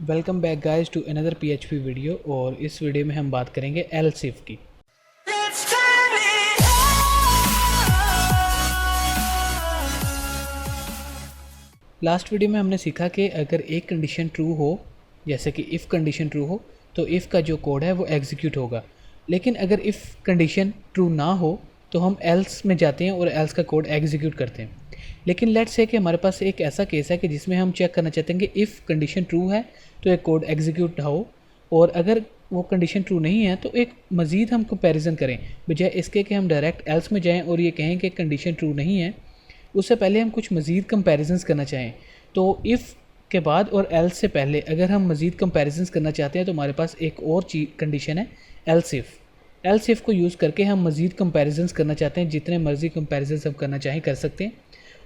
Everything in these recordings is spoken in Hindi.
Welcome back guys to another PHP video. और इस वीडियो में हम बात करेंगे एल्स इफ की। लास्ट वीडियो में हमने सीखा कि अगर एक कंडीशन ट्रू हो, जैसे कि इफ़ कंडीशन ट्रू हो, तो इफ़ का जो कोड है वो एग्जीक्यूट होगा। लेकिन अगर इफ़ कंडीशन ट्रू ना हो तो हम एल्स में जाते हैं और एल्स का कोड एग्जीक्यूट करते हैं। लेकिन लेट्स से कि हमारे पास एक ऐसा केस है कि जिसमें हम चेक करना चाहते हैं कि इफ़ कंडीशन ट्रू है तो एक कोड एग्जीक्यूट ना हो, और अगर वो कंडीशन ट्रू नहीं है तो एक मज़ीद हम कंपैरिजन करें, बजाय इसके कि हम डायरेक्ट एल्स में जाएं और ये कहें कि कंडीशन ट्रू नहीं है। उससे पहले हम कुछ मज़ीद कंपैरिजंस करना चाहें तो इफ़ के बाद और एल्स से पहले अगर हम मज़ीद कंपैरिजंस करना चाहते हैं तो हमारे पास एक और चीज़ कंडीशन है एल्स इफ़। एल्स इफ़ को यूज़ करके हम मज़ीद कंपैरिजंस करना चाहते हैं, जितने मर्ज़ी कंपैरिजंस हम करना चाहें कर सकते हैं।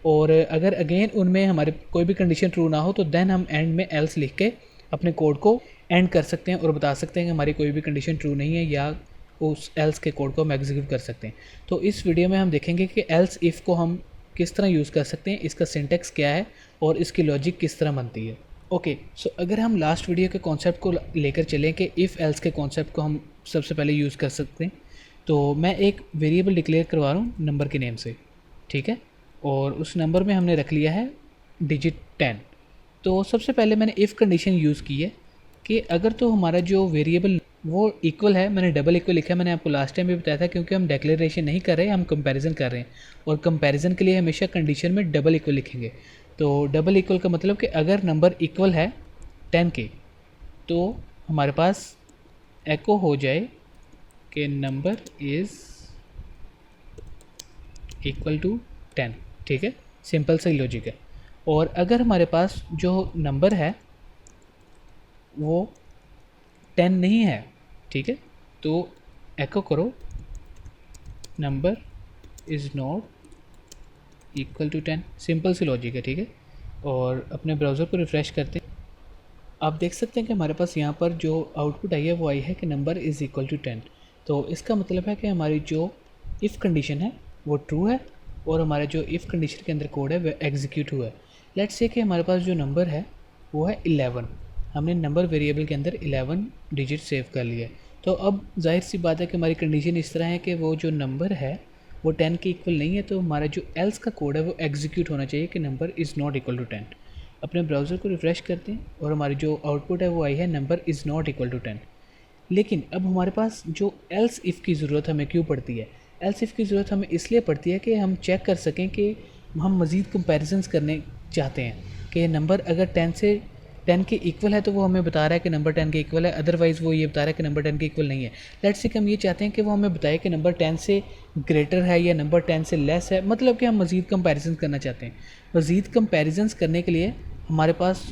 और अगर अगेन उनमें हमारे कोई भी कंडीशन ट्रू ना हो तो देन हम एंड में एल्स लिख के अपने कोड को एंड कर सकते हैं और बता सकते हैं कि हमारी कोई भी कंडीशन ट्रू नहीं है, या उस एल्स के कोड को हम एग्जीक्यूट कर सकते हैं। तो इस वीडियो में हम देखेंगे कि एल्स इफ़ को हम किस तरह यूज़ कर सकते हैं, इसका सिंटेक्स क्या है और इसकी लॉजिक किस तरह बनती है। ओके, सो अगर हम लास्ट वीडियो के कॉन्सेप्ट को लेकर चलें कि इफ़ एल्स के कॉन्सेप्ट को हम सबसे पहले यूज़ कर सकते हैं, तो मैं एक वेरिएबल डिक्लेयर करवा रहा हूँ नंबर के नेम से, ठीक है। और उस नंबर में हमने रख लिया है डिजिट 10। तो सबसे पहले मैंने इफ़ कंडीशन यूज़ की है कि अगर तो हमारा जो वेरिएबल वो इक्वल है, मैंने डबल इक्वल लिखा है, मैंने आपको लास्ट टाइम भी बताया था, क्योंकि हम डिक्लेरेशन नहीं कर रहे, हम कंपैरिजन कर रहे हैं और कंपैरिजन के लिए हमेशा कंडीशन में डबल इक्वल लिखेंगे। तो डबल इक्वल का मतलब कि अगर नंबर इक्वल है 10 के तो हमारे पास एको हो जाए कि नंबर इज़ इक्वल टू 10, ठीक है। सिंपल सा लॉजिक है। और अगर हमारे पास जो नंबर है वो 10 नहीं है, ठीक है, तो एको करो number is not equal to 10। Simple सी लॉजिक है, ठीक है। और अपने ब्राउज़र को रिफ़्रेश करते हैं, आप देख सकते हैं कि हमारे पास यहाँ पर जो आउटपुट आई है वो आई है कि नंबर इज़ इक्वल टू 10। तो इसका मतलब है कि हमारी जो इफ़ कंडीशन है वो ट्रू है और हमारा जो इफ़ कंडीशन के अंदर कोड है वह एग्जीक्यूट हुआ है। लेट्स से कि हमारे पास जो नंबर है वो है 11। हमने नंबर वेरिएबल के अंदर 11 डिजिट सेव कर लिया है। तो अब जाहिर सी बात है कि हमारी कंडीशन इस तरह है कि वो जो नंबर है वो 10 के इक्वल नहीं है, तो हमारा जो एल्स का कोड है वो एग्जीक्यूट होना चाहिए कि number is not equal to 10। अपने ब्राउज़र को रिफ़्रेश करते हैं और हमारी जो आउटपुट है वो आई है number is not equal to 10। लेकिन अब हमारे पास जो एल्स इफ़ की ज़रूरत हमें क्यों पड़ती है? एल्स इफ़ की ज़रूरत हमें इसलिए पड़ती है कि हम चेक कर सकें कि हम मज़ीद कंपैरिजंस करने चाहते हैं कि नंबर अगर 10 के इक्वल है तो वो हमें बता रहा है कि नंबर 10 के इक्वल है, अदरवाइज़ वो ये बता रहा है कि नंबर 10 के इक्वल नहीं है। लेट्स से कि हम ये चाहते हैं कि वो हमें बताए कि नंबर 10 से ग्रेटर है या नंबर 10 से लेस है, मतलब कि हम मज़ीद कंपैरिजन करना चाहते हैं। मज़ीद कंपैरिजंस करने के लिए हमारे पास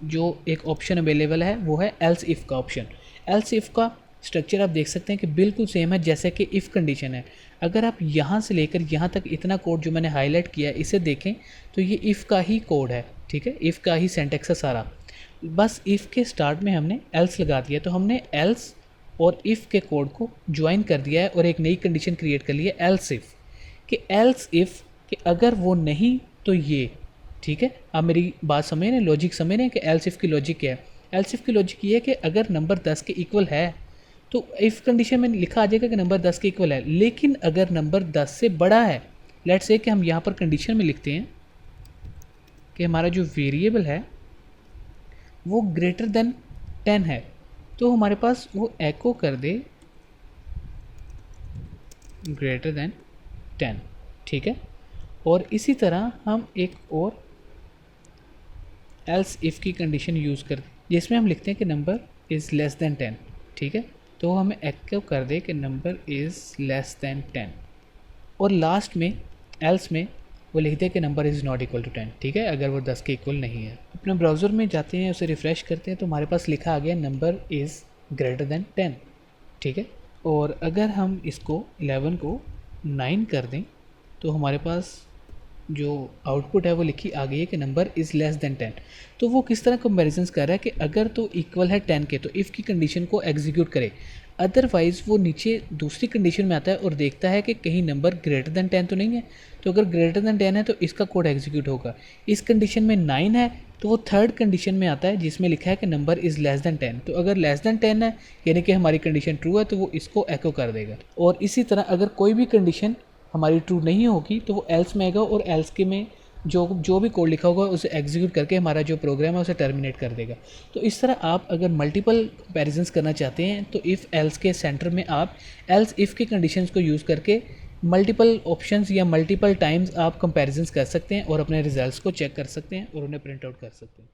जो एक ऑप्शन अवेलेबल है वो है एल्स इफ़ का ऑप्शन। एल्स इफ़ का स्ट्रक्चर आप देख सकते हैं कि बिल्कुल सेम है जैसे कि इफ़ कंडीशन है। अगर आप यहाँ से लेकर यहाँ तक इतना कोड जो मैंने हाईलाइट किया है इसे देखें तो ये इफ़ का ही कोड है, ठीक है। इफ़ का ही सेंटेक्स है सारा, बस इफ़ के स्टार्ट में हमने एल्स लगा दिया। तो हमने एल्स और इफ़ के कोड को ज्वाइन कर दिया है और एक नई कंडीशन क्रिएट कर ली है एल्स इफ़, कि एल्स इफ़ कि अगर वो नहीं तो ये, ठीक है। आप मेरी बात समझ रहे हैं, लॉजिक समझ रहे हैं कि एल्स इफ़ की लॉजिक क्या है। एल्स इफ़ की लॉजिक ये है कि अगर नंबर 10 के इक्वल है तो इफ़ कंडीशन में लिखा आ जाएगा कि नंबर 10 के इक्वल है। लेकिन अगर नंबर 10 से बड़ा है, लेट्स से कि हम यहाँ पर कंडीशन में लिखते हैं कि हमारा जो वेरिएबल है वो ग्रेटर देन 10 है, तो हमारे पास वो एको कर दे ग्रेटर देन 10, ठीक है। और इसी तरह हम एक और एल्स इफ़ की कंडीशन यूज़ कर जिसमें हम लिखते हैं कि नंबर इज़ लेस देन 10, ठीक है। तो हमें एको कर दे कि नंबर इज़ लेस देन 10, और लास्ट में एल्स में वो लिखते हैं कि number is not equal to 10, ठीक है, अगर वो 10 के इक्वल नहीं है। अपने ब्राउज़र में जाते हैं, उसे रिफ़्रेश करते हैं तो हमारे पास लिखा आ गया नंबर इज़ ग्रेटर देन 10, ठीक है। और अगर हम इसको 11 को 9 कर दें तो हमारे पास जो आउटपुट है वो लिखी आ गई है कि नंबर इज़ लेस देन 10। तो वो किस तरह कंपेरिजन कर रहा है कि अगर तो इक्वल है 10 के तो इफ़ की कंडीशन को एग्जीक्यूट करे, अदरवाइज़ वो नीचे दूसरी कंडीशन में आता है और देखता है कि कहीं नंबर ग्रेटर देन 10 तो नहीं है। तो अगर ग्रेटर देन 10 है तो इसका कोड एग्जीक्यूट होगा। इस कंडीशन में 9 है तो वो थर्ड कंडीशन में आता है जिसमें लिखा है कि नंबर इज़ लेस दैन 10। तो अगर लेस दैन 10 है यानी कि हमारी कंडीशन ट्रू है तो वो इसको एको कर देगा। और इसी तरह अगर कोई भी कंडीशन हमारी ट्रू नहीं होगी तो वो एल्स में आएगा और एल्स के में जो भी कोड लिखा होगा उसे एग्जीक्यूट करके हमारा जो प्रोग्राम है उसे टर्मिनेट कर देगा। तो इस तरह आप अगर मल्टीपल कंपैरिजंस करना चाहते हैं तो इफ़ एल्स के सेंटर में आप एल्स इफ़ की कंडीशंस को यूज़ करके मल्टीपल ऑप्शंस या मल्टीपल टाइम्स आप कंपैरिजंस कर सकते हैं और अपने रिजल्ट्स को चेक कर सकते हैं और उन्हें प्रिंट आउट कर सकते हैं।